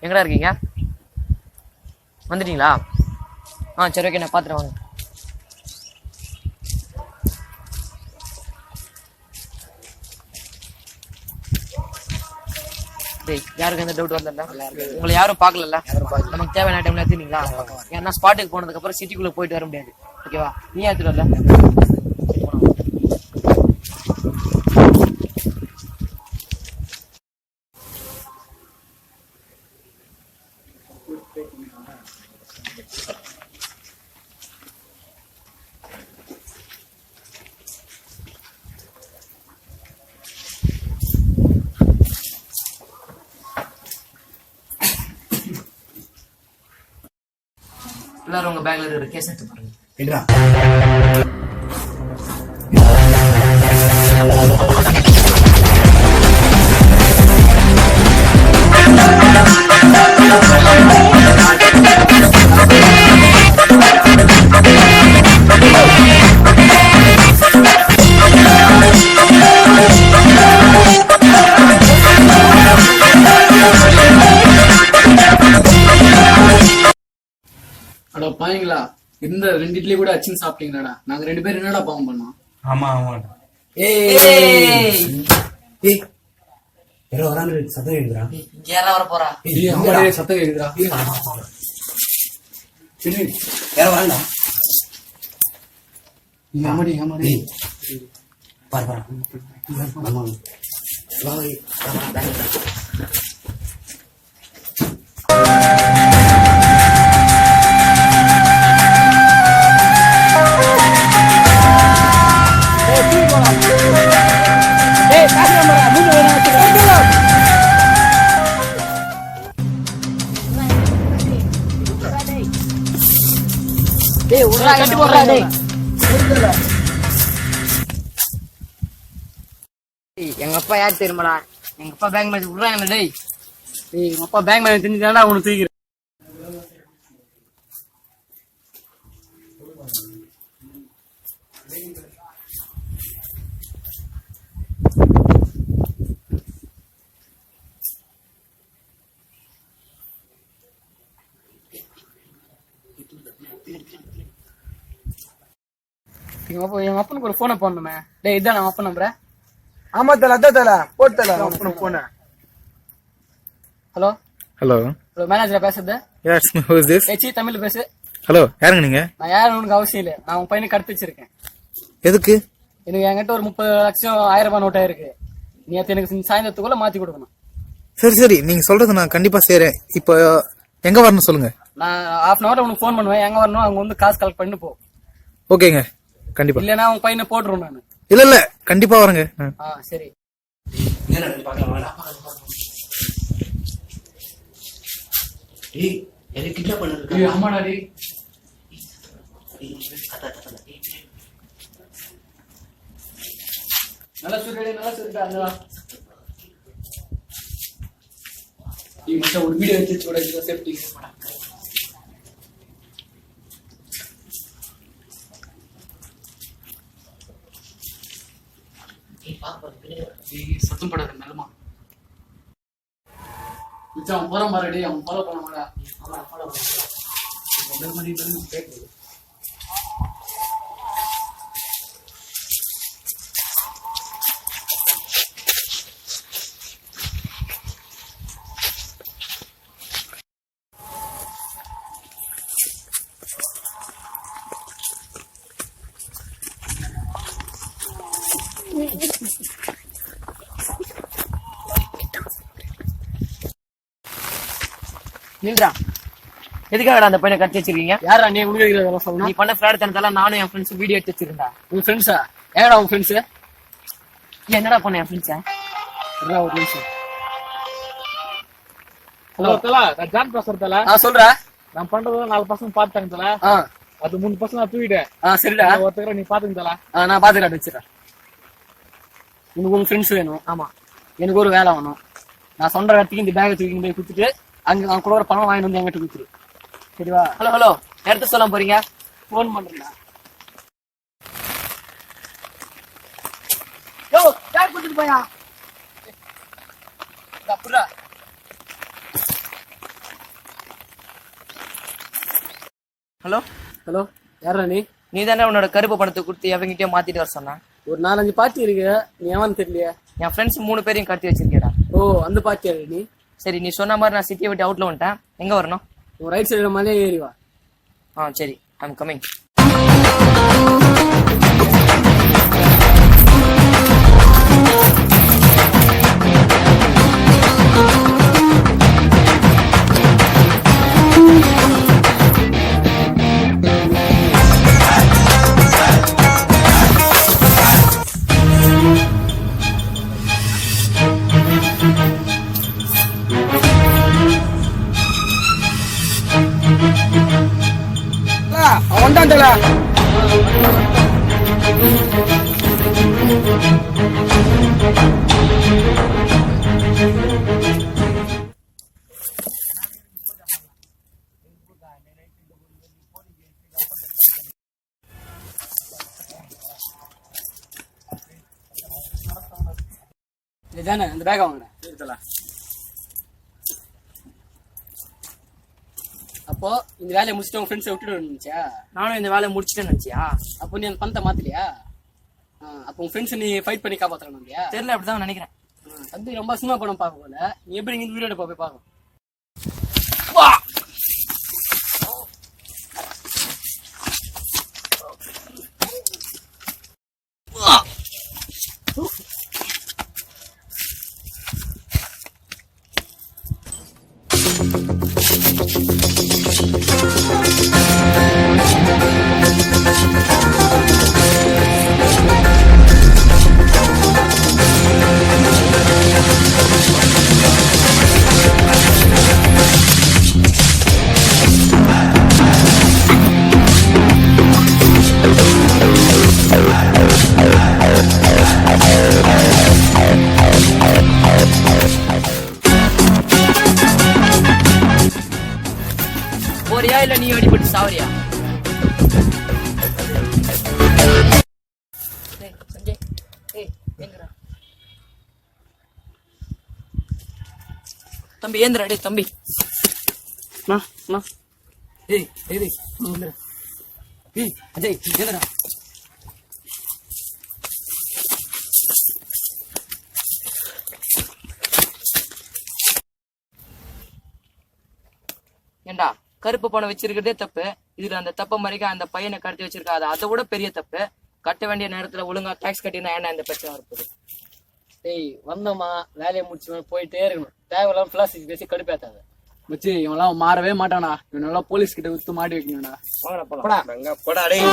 எங்கடா இருக்கீங்க? வந்துட்டீங்களா? சரி ஓகே, நான் பார்த்துட்டு வாங்க. யாருக்கு எந்த டவுட் வரல? உங்களை யாரும் பார்க்கல. நமக்கு தேவையான டைம்ல எடுத்துனீங்களா? ஏன்னா ஸ்பாட்டுக்கு போனதுக்கு அப்புறம் சிட்டிக்குள்ள போயிட்டு வர முடியாது. ஓகேவா? நீ எடுத்துட்டு வரல. எல்லாரும் உங்க பேக்ல இருக்கிற கேஸ் எடுத்து பாருங்க. அட பாருங்களா, இந்த 2 இட்லி கூட அச்சின்னு சாப்பிட்டீங்களாடா? நாங்க 2 பேரும் என்னடா பாவம் பண்ணோம்? ஆமா ஆமாடா. சத்தம் கேக்குதுடா. யாரா வர போறா? சத்தம் கேக்குதுடா. யார வரண்டா? ஆமாடி ஆமாடி. பாரு பாரு. ஆமா. எங்க அப்பா யார் தெரியுமாடா? எங்க அப்பா பேங்க் மேனேஜர் விடுறாங்க. டேய் எங்க அப்பா பேங்க் மேனேஜர் தெரிஞ்சுதான்டா உனக்கு தூக்கிறேன். எங்க அப்பனுக்கு ஒரு போனை போடணுமே. டேய் இதான் நம்ம அப்பன் நம்புற. ஆமா தல, அதான் தல போட்டு தல அப்பனுக்கு போன. ஹலோ ஹலோ ஹலோ, மேனேஜரா பேசுறது? Yes, who is this? ஏச்சி தமிழ்ல பேசு. ஹலோ, யாருங்க நீங்க? நான் யாரும் உனக்கு அவசியம் இல்லை. நான் உன் பையனுக்கு கடத்தி வச்சிருக்கேன். எதுக்கு? எனக்கு என்கிட்ட ஒரு 30 லட்சம் 1000 ரூபாய் நோட்டா இருக்கு. நீ எனக்கு சாயந்தரத்துக்குள்ள மாத்தி கொடுக்கணும். சரி சரி, நீங்க சொல்றது நான் கண்டிப்பா செய்றேன். இப்போ எங்க வரணும் சொல்லுங்க. நான் ஹாஃப் அன் ஹவர்ல உனக்கு ஃபோன் பண்ணுவேன். எங்க வரணும் அங்க வந்து காசு கலெக்ட் பண்ணி போ. ஓகேங்க, கண்டிப்பா. இல்லனா உன் பையனை போட்டுருவேன் நானு. இல்ல இல்ல, கண்டிப்பா வரேங்க. சரி. ஆமாடா டேய். நல்லா சொல்லிட்டா. நீ மட்டும் ஒரு வீடியோ எடுத்து கூட சேஃப்டி. சத்தம் படாத நல்லமா. அவன் போறான் பாருடி, அவன் ஃபாலோ பண்ண மாட்டா. நின்றா, எதுக்காக அந்த பையனை கட்டி வச்சிருக்கீங்க? யாரா நீ உனக்கு நீ பண்ண ஃப்ராட் தனத்தால நானும் என் ஃப்ரெண்ட்ஸ் வீடியோ எடுத்து வச்சிருந்தா. உன் ஃப்ரெண்ட்ஸா? ஏடா உன் ஃப்ரெண்ட்ஸ்? என்னடா பண்ண என் ஃப்ரெண்ட்ஸா? ஒரு நிமிஷம். ஹலோ தலா, நான் ஜான் பேசுறேன் தலா. சொல்றா. நான் பண்றது 4 பசங்க பாத்துட்டாங்க தலா. அது 3 பசங்க நான் தூக்கிட்டேன். சரிடா, ஒருத்தர நீ பாத்துங்க தலா. நான் பாத்துக்காட்டு வச்சிடறேன். உனக்கு உங்க ஃப்ரெண்ட்ஸ் வேணும்? ஆமா. எனக்கு ஒரு வேலை வேணும். நான் சொல்ற இடத்துக்கு இந்த பேக்கை தூக்கி போய் கொடுத்துட்டு அங்க அவன் கூட ஒரு பணம் வாங்கிட்டு வந்து என்கிட்ட கொடுத்துரு. சரிவா? ஹலோ ஹலோ, எடுத்து சொல்ல போறீங்க? போன் பண்றேன். யோ, யார் கொடுத்துட்டு போயா? அப்படிடா ஹலோ ஹலோ, யாரா நீ? நீ தானே உன்னோட கருப்பு பணத்தை கொடுத்து எவங்கிட்டே மாத்திட்டு வர சொன்ன. ஒரு 4-5 பார்ட்டி இருக்கு, நீ எவன்னு தெரியலையே. என் ஃப்ரெண்ட்ஸ் 3 பேரையும் கடத்தி வச்சிருக்கேடா. ஓ, அந்த பார்ட்டியா நீ? சரி, நீ சொன்ன மாதிரி நான் சிட்டியை விட்டு அவுட்ல வந்துட்டேன். எங்க வரணும்? உன் ரைட் சைடு மேலே ஏறி வா. சரி, ஐம் கமிங். அவன் தான் தல. இதுதானே அந்த பேக் வாங்கினேன். அப்போ இந்த வேலையை முடிச்சுட்டு உங்க ஃப்ரெண்ட்ஸை விட்டுட்டு வந்துச்சா? நானும் இந்த வேலையை முடிச்சுட்டேன்னு நினைச்சியா? அப்போ நீ அந்த பணத்தை மாத்தலையா? அப்போ உங்க ஃப்ரெண்ட்ஸ் நீ ஃபைட் பண்ணி காப்பாத்தணும் இல்லையா? தெரியல, அப்படிதான் நினைக்கிறேன். அது ரொம்ப சினிமா படம் பார்க்க போல. நீ எப்படி இங்க வீடியோ போய் பார்க்கணும். போறியா இல்ல நீ அடிபட்டு சாவறியா? சஞ்சய், ஏந்திரா தம்பி, ஏந்திரா. டேய் தம்பி, ஏய் ஏய் ஏய் ஏய் அஜய் ஏதடா? ஏண்டா கருப்பு பணம் வச்சிருக்கிறதே தப்பு. இதுல அந்த தப்ப மறைக்க அந்த பையனை கடத்தி வச்சிருக்கா, அது அதை விட பெரிய தப்பு. கட்ட வேண்டிய நேரத்துல ஒழுங்கா டாக்ஸ் கட்டினா ஏன்னா இந்த பிரச்சனை இருப்பது. ஏய் வந்தோமா, வேலையை முடிச்சு போயிட்டே இருக்கணும். தேவையில்லாம பிளாஸ்டிக் பேசி கடுப்பேத்தாத. மச்சி இவன்லாம் மாறவே மாட்டானா. இவனெல்லாம் போலீஸ் கிட்ட வித்து மாட்டி வைக்கணும்டா. வாங்கடா போலாம். போடா டேய்.